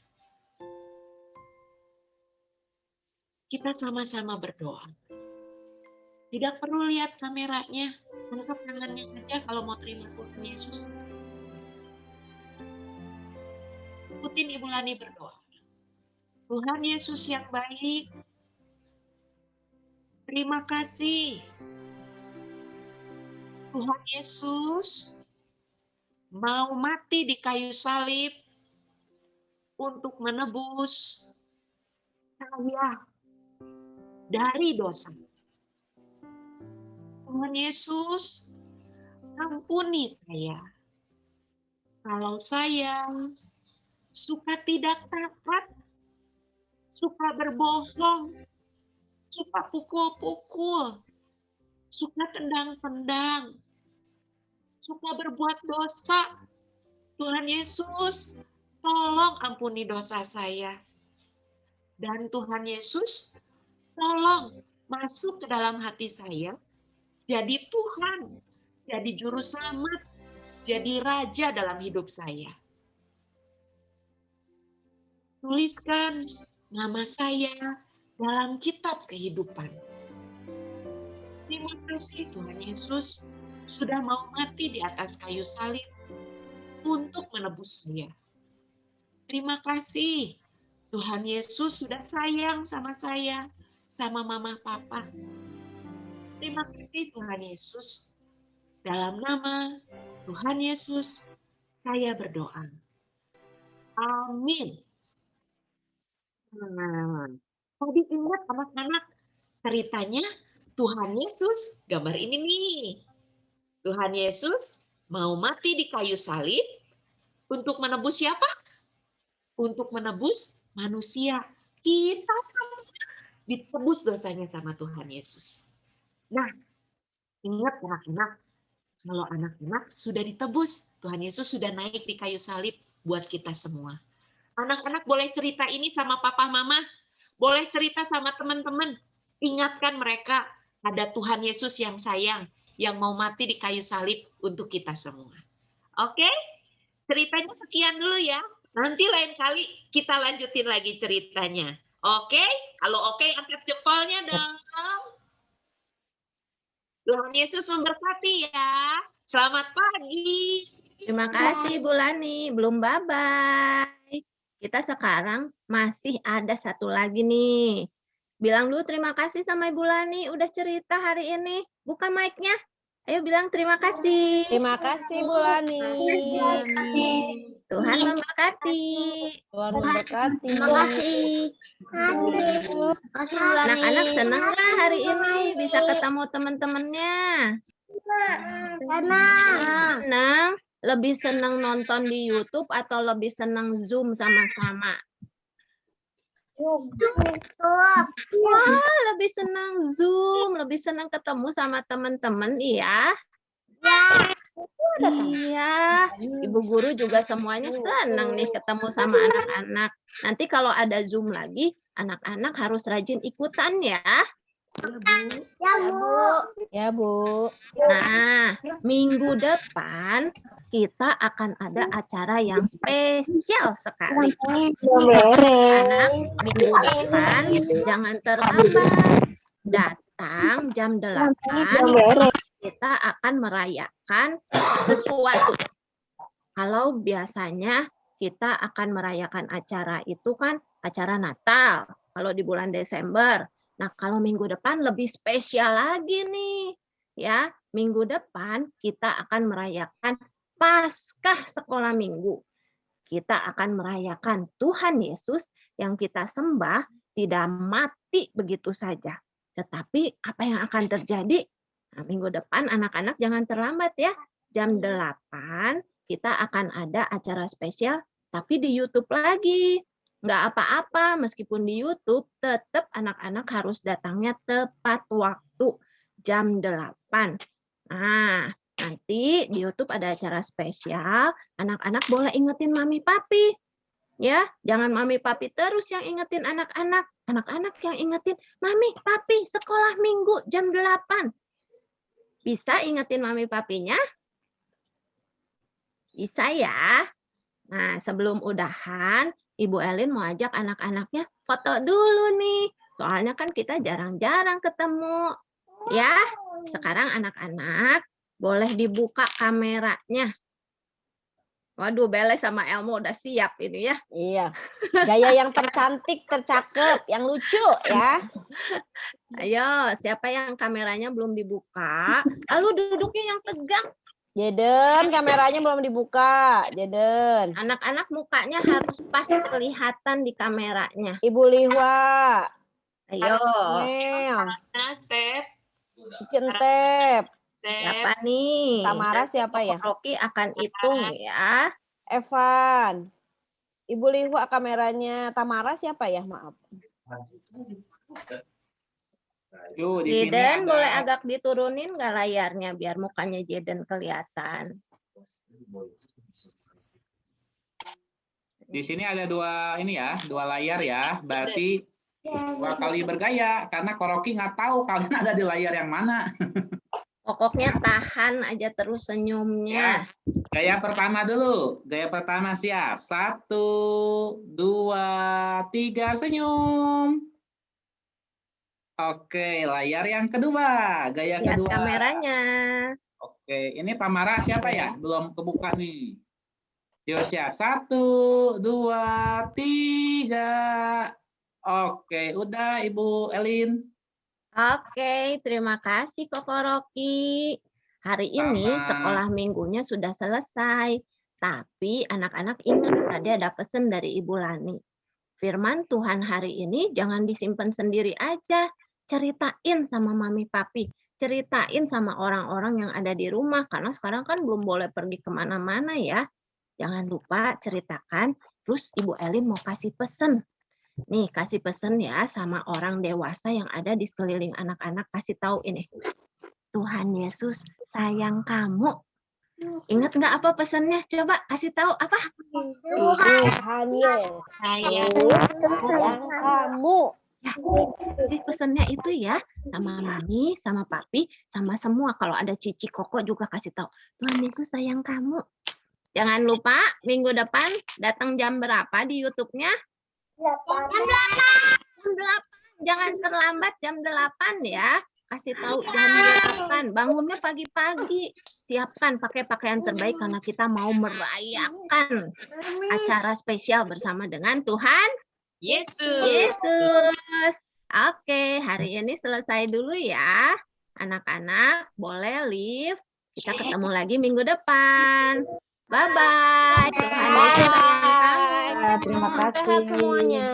Kita sama-sama berdoa. Tidak perlu lihat kameranya. Angkat tangannya saja kalau mau terima Tuhan Yesus. Ikutin Ibu Lani berdoa. Tuhan Yesus yang baik, terima kasih. Tuhan Yesus mau mati di kayu salib untuk menebus saya dari dosa. Tuhan Yesus, ampuni saya. Kalau saya suka tidak taat, suka berbohong, suka pukul-pukul, suka tendang-tendang, suka berbuat dosa. Tuhan Yesus, tolong ampuni dosa saya. Dan Tuhan Yesus, tolong masuk ke dalam hati saya, jadi Tuhan, jadi juru selamat, jadi raja dalam hidup saya. Tuliskan nama saya dalam kitab kehidupan. Terima kasih Tuhan Yesus sudah mau mati di atas kayu salib untuk menebus saya. Terima kasih Tuhan Yesus sudah sayang sama saya, sama mama papa. Terima kasih Tuhan Yesus. Dalam nama Tuhan Yesus saya berdoa. Amin. Nah, tadi ingat anak-anak ceritanya Tuhan Yesus, gambar ini nih. Tuhan Yesus mau mati di kayu salib untuk menebus siapa? Untuk menebus manusia. Kita semua ditebus dosanya sama Tuhan Yesus. Nah, ingat anak-anak, kalau anak-anak sudah ditebus, Tuhan Yesus sudah naik di kayu salib buat kita semua. Anak-anak boleh cerita ini sama papa mama, boleh cerita sama teman-teman. Ingatkan mereka ada Tuhan Yesus yang sayang, yang mau mati di kayu salib untuk kita semua. Oke? Ceritanya sekian dulu ya. Nanti lain kali kita lanjutin lagi ceritanya. Oke? Kalau oke, angkat jempolnya dong. Tuhan Yesus memberkati ya. Selamat pagi. Terima kasih Bu Lani. Belum bye-bye. Kita sekarang masih ada satu lagi nih. Bilang dulu terima kasih sama Ibu Lani. Udah cerita hari ini. Buka mic-nya. Ayo bilang terima kasih. Terima kasih Bu Lani. Tuhan memberkati. Tuhan memberkati. Terima kasih. Anak-anak senang nggak hari ini bisa ketemu teman-temannya? Senang. Lebih senang nonton di YouTube atau lebih senang Zoom sama-sama? Wah, lebih senang Zoom, lebih senang ketemu sama teman-teman, iya? Iya, Ibu Guru juga semuanya senang nih ketemu sama anak-anak. Nanti kalau ada Zoom lagi, anak-anak harus rajin ikutan ya. Ya, Bu. Nah, minggu depan kita akan ada acara yang spesial sekali. Anak, minggu depan jangan terlambat. Datang jam 8, kita akan merayakan sesuatu. Kalau biasanya kita akan merayakan acara itu kan acara Natal, kalau di bulan Desember. Nah, kalau minggu depan lebih spesial lagi nih. Ya, minggu depan kita akan merayakan Paskah sekolah minggu. Kita akan merayakan Tuhan Yesus yang kita sembah tidak mati begitu saja. Tetapi apa yang akan terjadi? Nah, minggu depan anak-anak jangan terlambat ya. Jam 8 kita akan ada acara spesial tapi di YouTube lagi. Nggak apa-apa, meskipun di YouTube, tetap anak-anak harus datangnya tepat waktu, jam 8. Nah, nanti di YouTube ada acara spesial, anak-anak boleh ingetin mami papi. Ya, jangan mami papi terus yang ingetin anak-anak. Anak-anak yang ingetin, mami papi sekolah minggu jam 8. Bisa ingetin mami papinya? Bisa ya. Nah, sebelum udahan, Ibu Elin mau ajak anak-anaknya foto dulu nih. Soalnya kan kita jarang-jarang ketemu. Ya, sekarang anak-anak boleh dibuka kameranya. Waduh, Bele sama Elmo udah siap ini ya. Iya. Gaya yang tercantik, tercakep, yang lucu ya. Ayo, siapa yang kameranya belum dibuka? Lalu duduknya yang tegak. Jaden, kameranya belum dibuka. Jaden. Anak-anak mukanya harus pas kelihatan di kameranya. Ibu Lihwa. Ayo. Nel. Sep. Cicentep. Siapa nih? Tamara siapa ya? Rocky akan hitung ya. Evan. Ibu Lihwa kameranya. Tamara siapa ya? Maaf. Yuk, di sini Jaden boleh ada agak diturunin nggak layarnya biar mukanya Jaden kelihatan. di sini ada dua layar ya. Berarti 2 kali bergaya karena Koroki nggak tahu kalian ada di layar yang mana. Pokoknya tahan aja terus senyumnya. Gaya pertama dulu. Gaya pertama siap. 1, 2, 3, senyum. Oke, layar yang kedua. Gaya Lihat kedua. kameranya. Oke, ini Tamara siapa ya? Belum kebuka nih. Yuk siap. 1, 2, 3. Oke, udah Ibu Elin. Oke, terima kasih Koko Rocky. Hari ini sekolah minggunya sudah selesai. Tapi anak-anak ingat tadi ada pesan dari Ibu Lani. Firman Tuhan hari ini jangan disimpan sendiri aja. Ceritain sama mami papi. Ceritain sama orang-orang yang ada di rumah. Karena sekarang kan belum boleh pergi kemana-mana ya. Jangan lupa ceritakan. Terus Ibu Elin mau kasih pesan. Nih, kasih pesan ya sama orang dewasa yang ada di sekeliling anak-anak. Kasih tahu ini. Tuhan Yesus sayang kamu. Ingat nggak apa pesannya? Coba kasih tahu apa? Tuhan Yesus sayang kamu. Ya, kasih pesannya itu ya. Sama mami, sama papi, sama semua. Kalau ada Cici Koko juga kasih tahu. Tuhan Yesus sayang kamu. Jangan lupa minggu depan datang jam berapa di YouTube-nya? Jam 8. Jangan terlambat jam 8 ya. Kasih tahu jam 8. Bangunnya pagi-pagi. Siapkan pakai pakaian terbaik karena kita mau merayakan acara spesial bersama dengan Tuhan Yesus. Oke, hari ini selesai dulu ya. Anak-anak boleh leave. Kita ketemu lagi minggu depan. Bye-bye. Tuhan Yesus sayang kamu. Terima kasih. Sehat semuanya.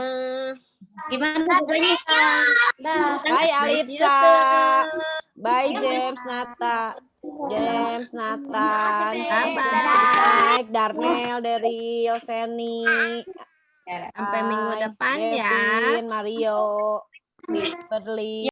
Gimana bukunya? Bye Alipsa. Bye James Nata. James Nathan. Bye Darnel, Daryl, Seni. Sampai minggu depan ya. Kevin, Mario, Berli.